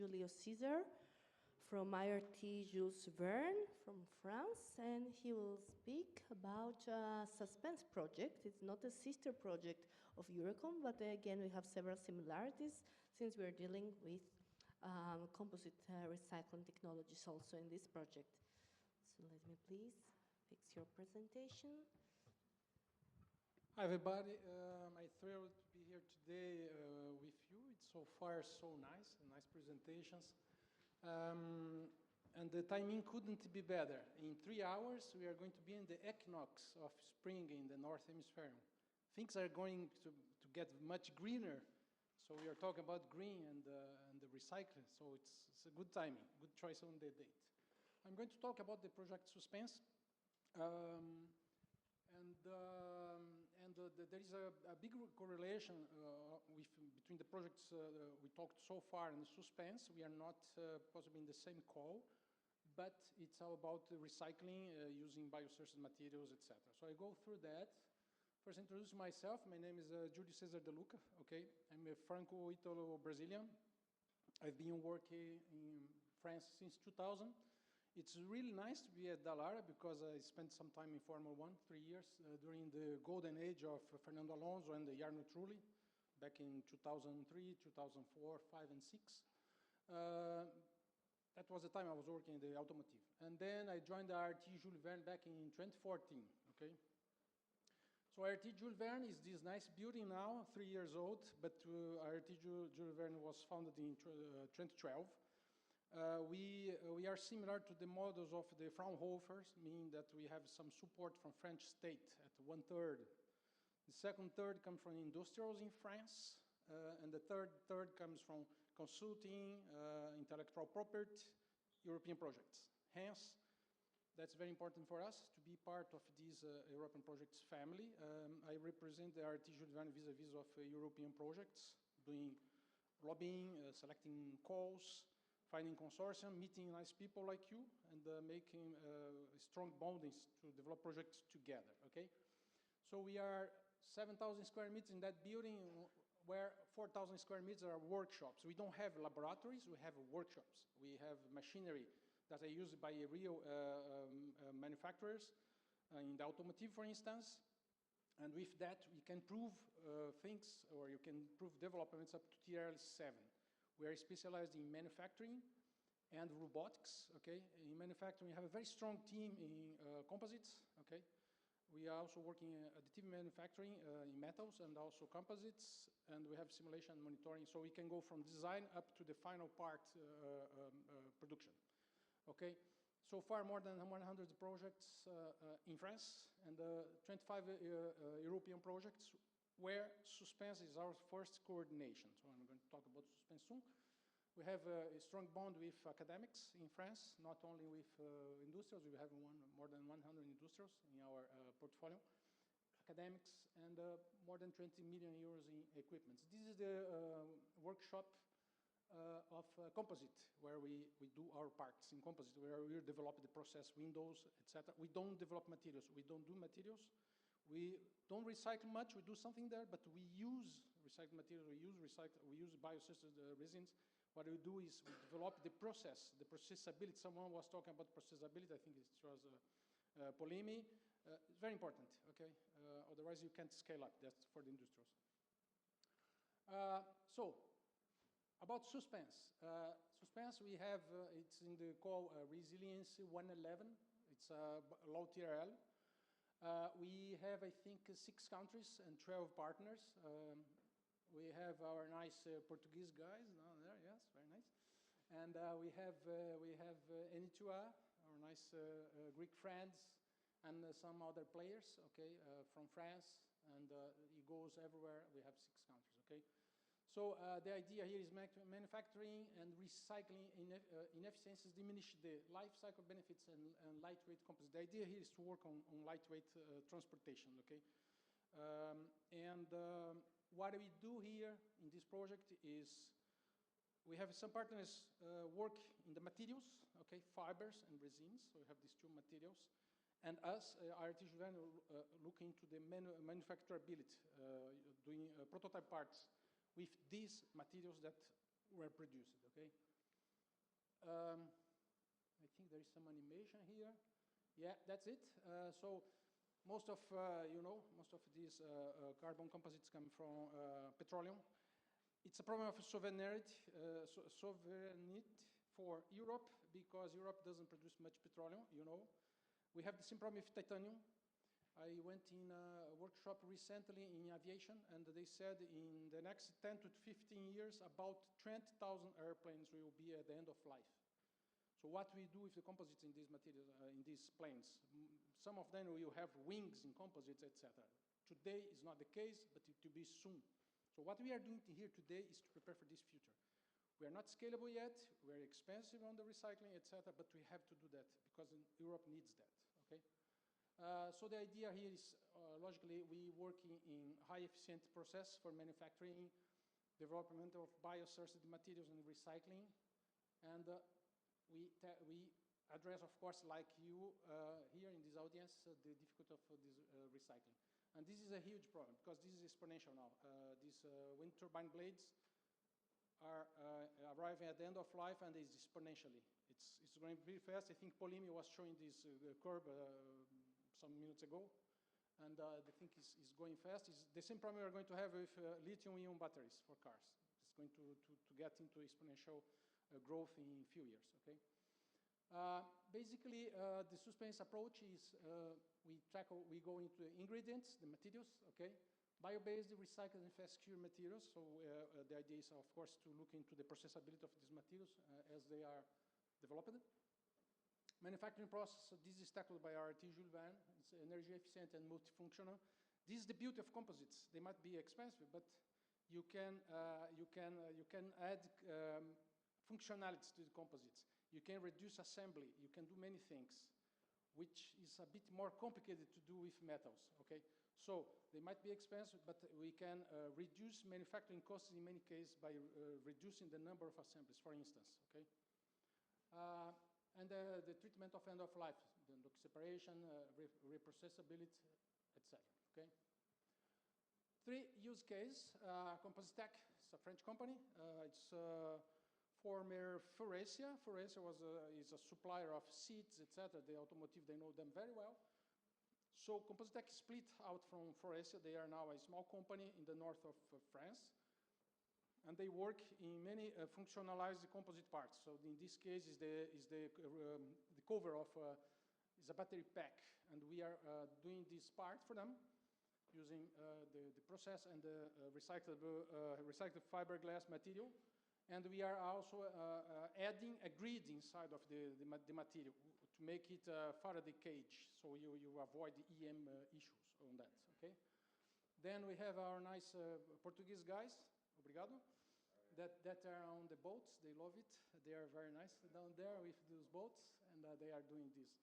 Julio Cesar from IRT-JV Suspens from France, and he will speak about SUSPENS Project. It's not a sister project of Eurocom, but again, we have several similarities since we're dealing with composite recycling technologies also in this project. So let me please fix your presentation. Hi everybody, I'm thrilled to be here today with you. It's so far so nice presentations. And the timing couldn't be better. In 3 hours we are going to be in the equinox of spring in the North Hemisphere. Things are going to get much greener, so we are talking about green and the recycling, so it's a good timing, good choice on the date. I'm going to talk about the project Suspens. There is a big correlation between the projects we talked so far and the Suspens. We are not possibly in the same call, but it's all about recycling using biosourced materials, etc. So I go through that. First, introduce myself. My name is Julio Cesar De Luca. Okay, I'm a Franco-Italo-Brazilian. I've been working in France since 2000. It's really nice to be at Dallara because I spent some time in Formula 1, 3 years, during the golden age of Fernando Alonso and Jarno Trulli, back in 2003, 2004, 5, and 6. That was the time I was working in the Automotive. And then I joined the IRT-JV Suspens back in 2014, okay? So IRT-JV Suspens is this nice building now, 3 years old, but IRT-JV Suspens was founded in 2012. We are similar to the models of the Fraunhofers, meaning that we have some support from French state at 1/3. The second third comes from industrials in France, and the third comes from consulting, intellectual property, European projects. Hence, that's very important for us to be part of this European projects family. I represent the IRT-JV Suspens vis-a-vis of European projects, doing lobbying, selecting calls, finding consortium, meeting nice people like you, and making strong bondings to develop projects together, okay? So we are 7,000 square meters in that building, where 4,000 square meters are workshops. We don't have laboratories, we have workshops. We have machinery that are used by real manufacturers in the Automotive, for instance. And with that, we can prove things, or you can prove developments up to tier 7. We are specialized in manufacturing and robotics, okay? In manufacturing, we have a very strong team in composites, okay? We are also working in additive manufacturing in metals and also composites, and we have simulation and monitoring, so we can go from design up to the final part production, okay? So far, more than 100 projects in France and 25 European projects where Suspens is our first coordination. So I'm going to talk about Suspens soon. We have a strong bond with academics in France, not only with industrials. We have more than 100 industrials in our portfolio, academics, and more than 20 million euros in equipment. This is the workshop of Composite, where we do our parts in Composite, where we develop the process windows, etc. We don't develop materials. We don't do materials. We don't recycle much, we do something there, but we use recycled materials, we use biosourced resins. What we do is we develop the process, the processability. Someone was talking about processability, I think it was Polemi. It's very important, okay? Otherwise you can't scale up, that's for the industrials. So, about Suspens. Suspens we have, it's in the call Resilience 111, it's a low TRL. We have, I think, 6 countries and 12 partners. We have our nice Portuguese guys down there, yes, very nice. And we have N2A, our nice Greek friends, and some other players, okay, from France, and it goes everywhere. We have 6 countries, okay. So the idea here is manufacturing and recycling inefficiencies diminish the life cycle benefits and lightweight composite. The idea here is to work on lightweight transportation, okay? What we do here in this project is we have some partners work in the materials, okay, fibers and resins. So we have these 2 materials. And us, IRT-JV, look into the manufacturability, doing prototype parts with these materials that were produced, okay? there is some animation here. Yeah, that's it. So most of, most of these carbon composites come from petroleum. It's a problem of sovereignty for Europe, because Europe doesn't produce much petroleum, We have the same problem with titanium. I went in a workshop recently in aviation, and they said in the next 10 to 15 years, about 20,000 airplanes will be at the end of life. So what we do with the composites in these materials, in these planes? Some of them will have wings in composites, etc. Today is not the case, but it will be soon. So what we are doing here today is to prepare for this future. We are not scalable yet, we're expensive on the recycling, etc., but we have to do that because Europe needs that, okay? So the idea here is, logically, we work in high-efficient process for manufacturing, development of biosourced materials and recycling, and we address, of course, like you here in this audience, the difficulty of this recycling. And this is a huge problem, because this is exponential now. These wind turbine blades are arriving at the end of life, and it's exponentially. It's going very fast. I think Polimi was showing this curve some minutes ago, and the thing is going fast. It's the same problem we're going to have with lithium-ion batteries for cars. It's going to get into exponential growth in a few years, okay? Basically, the Suspens approach is we go into ingredients, the materials, okay? Bio-based, recycled, and fast-cure materials. So the idea is, of course, to look into the processability of these materials as they are developed. Manufacturing process, so this is tackled by IRT-JV Suspens. It's energy efficient and multifunctional. This is the beauty of composites. They might be expensive, but you can add functionalities to the composites. You can reduce assembly. You can do many things, which is a bit more complicated to do with metals, okay? So they might be expensive, but we can reduce manufacturing costs in many cases by reducing the number of assemblies, for instance, okay? And the treatment of end of life, the separation, reprocessability, etc., okay? 3 use case, Composite is a French company. It's former Faurecia. Faurecia is a supplier of seats, etc. The Automotive, they know them very well. So Composite split out from Faurecia. They are now a small company in the north of France, and they work in many functionalized composite parts. So in this case, is the cover of is a battery pack, and we are doing this part for them using the process and the recycled fiberglass material. And we are also adding a grid inside of the material to make it Faraday cage, so you avoid the EM issues on that, okay? Then we have our nice Portuguese guys, obrigado, that are on the boats. They love it. They are very nice down there with those boats, and they are doing this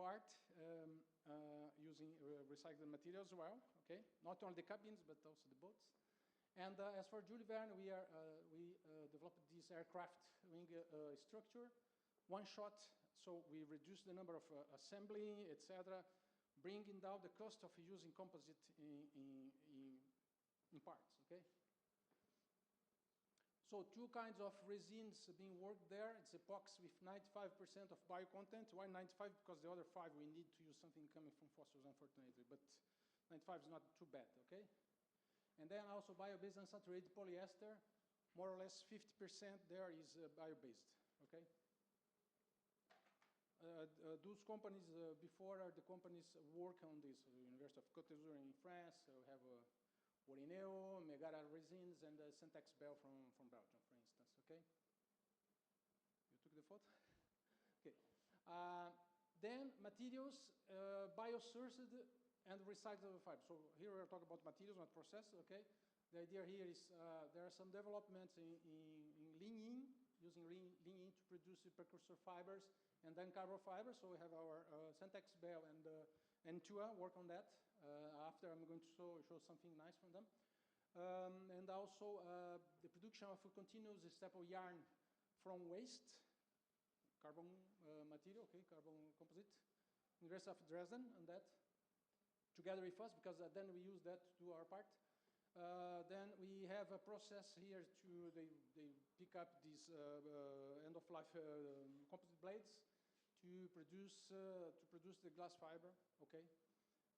part using recycled materials as well, okay? Not only the cabins, but also the boats. And as for Jules Verne, we developed this aircraft wing structure, one shot, so we reduce the number of assembly, etc., bringing down the cost of using composite in parts, okay? So 2 kinds of resins being worked there. It's epoxy with 95% of bio content. Why 95? Because the other 5 we need to use something coming from fossils, unfortunately, but 95 is not too bad, okay? And then also bio-based unsaturated polyester, more or less 50% there is bio-based, okay? Those companies before are the companies work on this. University of Côte d'Azur in France, we have Orineo, Megara Resins, and Syntex Bell from Belgium, for instance, okay? You took the photo? Okay. Then materials, biosourced and recyclable fiber. So here we're talking about materials, not process, okay? The idea here is there are some developments in lignin, using lignin to produce the precursor fibers, and then carbon fibers. So we have our Syntex Bell and Tua work on that. After I'm going to show something nice from them. And also the production of a continuous staple yarn from waste, carbon material, okay, carbon composite, University of Dresden, and that together with us, because then we use that to do our part. Then we have a process here they pick up these end-of-life composite blades, to produce the glass fiber, okay?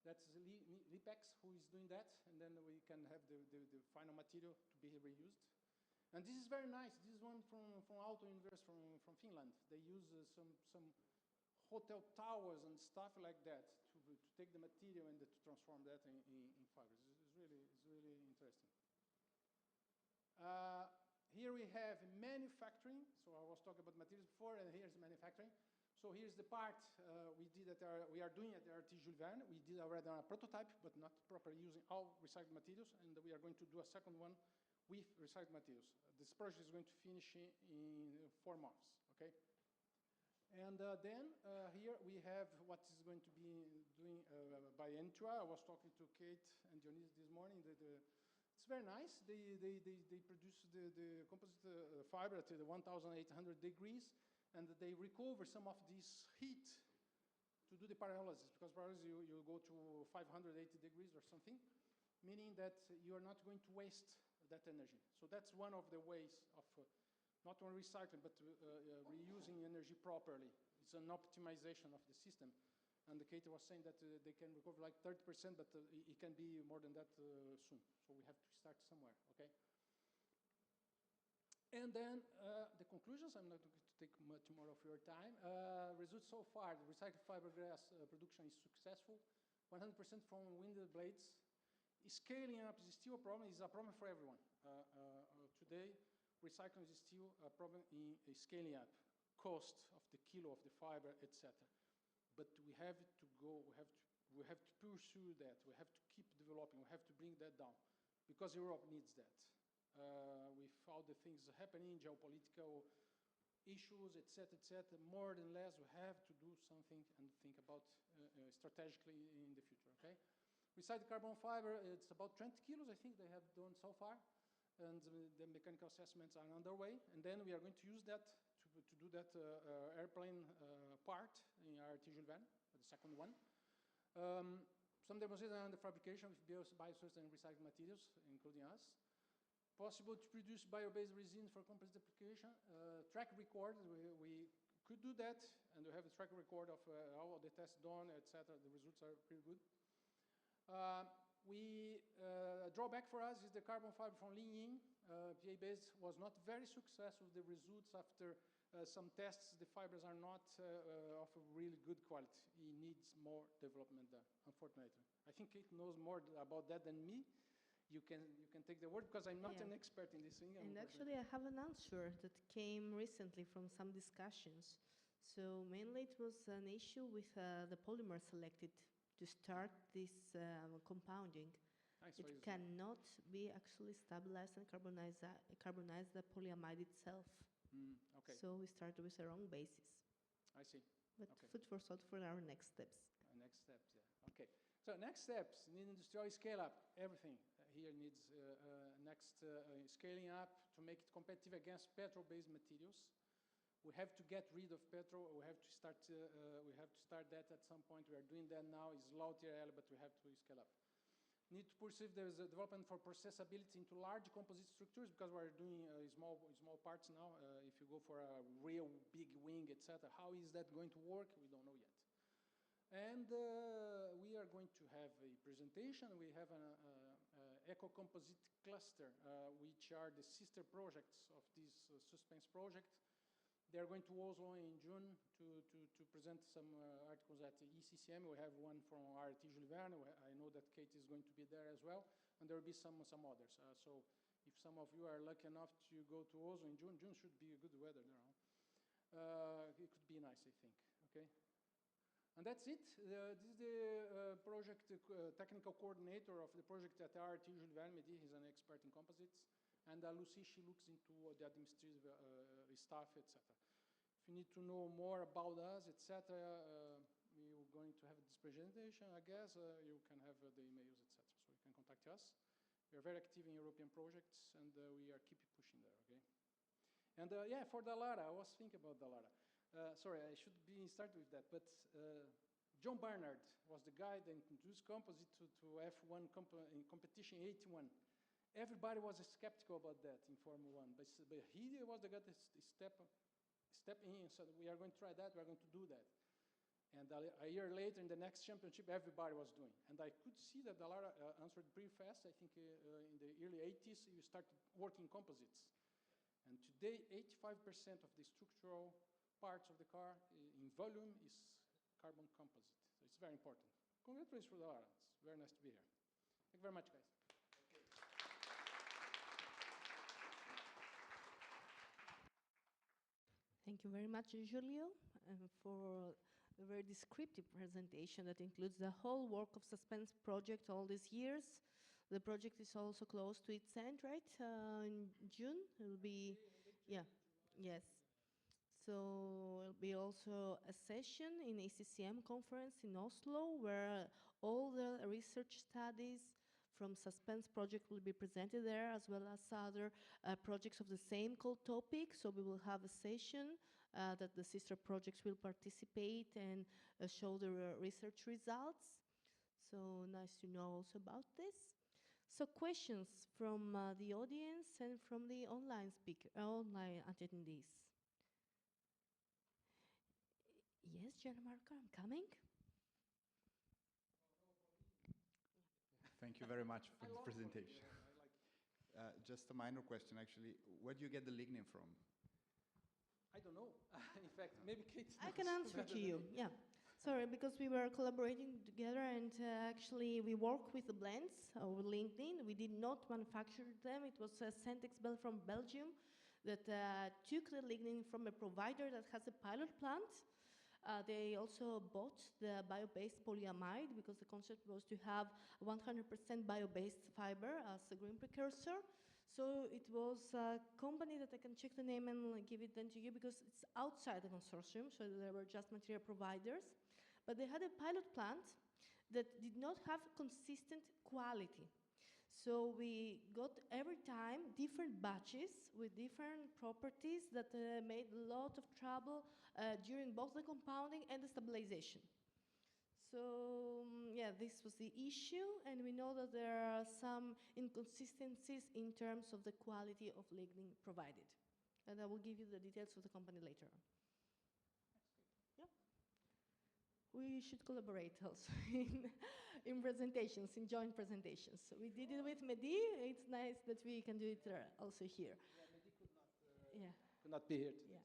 That's Lipex who is doing that, and then we can have the final material to be reused. And this is very nice. This is one from Automotive from Finland. They use some hotel towers and stuff like that to take the material and to transform that in fibers. It's really interesting. Here we have manufacturing. So I was talking about materials before, and here's manufacturing. So here's the part we are doing at the IRT Jules Verne. We did already on a prototype, but not properly using all recycled materials, and we are going to do a second one with recycled materials. This project is going to finish in 4 months, okay? And then here we have what is going to be doing by Entua. I was talking to Kate and Dionis this morning. It's very nice. They produce the composite fiber at the 1,800 degrees, and they recover some of this heat to do the pyrolysis, because pyrolysis you go to 580 degrees or something, meaning that you are not going to waste that energy. So that's one of the ways of not only recycling, but reusing energy properly. It's an optimization of the system. And Kate was saying that they can recover like 30%, but it can be more than that soon. So we have to start somewhere, okay? And then the conclusions, I'm not going to take much more of your time. Results so far, the recycled fiberglass production is successful. 100% from winded blades. Scaling up is still a problem. It's a problem for everyone. Today, recycling is still a problem in scaling up. Cost of the kilo of the fiber, etc. But we have to go, we have to pursue that. We have to keep developing. We have to bring that down, because Europe needs that. With all the things happening, geopolitical issues, etc., more than less, we have to do something and think about strategically in the future, okay? Recycled carbon fiber, it's about 20 kilos, I think they have done so far, and the mechanical assessments are underway, and then we are going to use that to do that airplane part in IRT Jules Verne, the second one. Some demonstrations on the fabrication with biosourced and recycled materials, including us. Possible to produce bio-based resin for composite application. Track record, we could do that, and we have a track record of all the tests done, etc. The results are pretty good. A drawback for us is the carbon fiber from Linyin. PA-based was not very successful. The results after some tests, the fibers are not of a really good quality. It needs more development there, unfortunately. I think Kate knows more about that than me. You can take the word, because I'm not an expert in this thing. And actually, I have an answer that came recently from some discussions. So mainly it was an issue with the polymer selected to start this compounding. Nice. It cannot be actually stabilized and carbonize the polyamide itself. Okay. So we started with the wrong basis. I see. But okay. Food for thought for our next steps. Next steps, yeah. Okay. So next steps, need industrial scale up, everything. Here needs next scaling up to make it competitive against petrol-based materials. We have to get rid of petrol. We have to start that at some point. We are doing that now. It's low TRL, but we have to scale up. Need to pursue the development for processability into large composite structures, because we're doing small parts now. If you go for a real big wing, etc., how is that going to work? We don't know yet. And we are going to have a presentation. We have an eco-composite cluster, which are the sister projects of this SUSPENS project. They are going to Oslo in June to present some articles at the ECCM. We have one from IRT Jules Verne. I know that Kate is going to be there as well, and there will be some others. So if some of you are lucky enough to go to Oslo in June should be a good weather there. It could be nice, I think. Okay. And that's it. This is the project technical coordinator of the project at IRT Jules Verne. He's an expert in composites. And Lucy, she looks into the administrative stuff, etc. If you need to know more about us, etc., we're going to have this presentation, I guess. You can have the emails, etc. So you can contact us. We are very active in European projects, and we are keep pushing there, okay? And yeah, for Dallara, I was thinking about Dallara. Sorry, I should start with that, but John Barnard was the guy that introduced composite to F1 in competition 81. Everybody was skeptical about that in Formula 1, but he was the guy that stepped step in and said, we are going to try that, we are going to do that. And a year later, in the next championship, everybody was doing. And I could see that a lot answered pretty fast. I think in the early 80s, you started working composites. And today, 85% of the structural parts of the car in volume is carbon composite. So it's very important. Congratulations for the Lara. It's very nice to be here. Thank you very much, guys. Thank you very much, Julio, for a very descriptive presentation that includes the whole work of SUSPENS Project all these years. The project is also close to its end, right? In June, it will be, yeah, yes. So it'll be also a session in ACCM conference in Oslo where all the research studies from SUSPENS Project will be presented there, as well as other projects of the same core topic. So we will have a session that the sister projects will participate and show the research results. So nice to know also about this. So questions from the audience and from the online online attendees. Yes, Gianmarco, I'm coming. Thank you very much for the presentation. Just a minor question, actually. Where do you get the lignin from? I don't know. In fact, maybe Kate I can answer to you, yeah. Sorry, because we were collaborating together and actually we work with the blends over LinkedIn. We did not manufacture them. It was Centex from Belgium that took the lignin from a provider that has a pilot plant. They also bought the bio-based polyamide because the concept was to have 100% bio-based fiber as a green precursor. So it was a company that I can check the name and give it then to you because it's outside the consortium, so they were just material providers. But they had a pilot plant that did not have consistent quality. So we got every time different batches with different properties that made a lot of trouble during both the compounding and the stabilization. So yeah, this was the issue, and we know that there are some inconsistencies in terms of the quality of lignin provided. And I will give you the details of the company later on. Yeah. We should collaborate also in presentations, in joint presentations. So we did it with Mehdi. It's nice that we can do it also here. Yeah, Mehdi could not be here today. Yeah.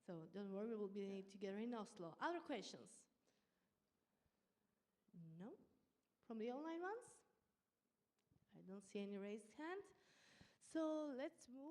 So don't worry, we'll be together in Oslo. Other questions? No? From the online ones? I don't see any raised hand. So let's move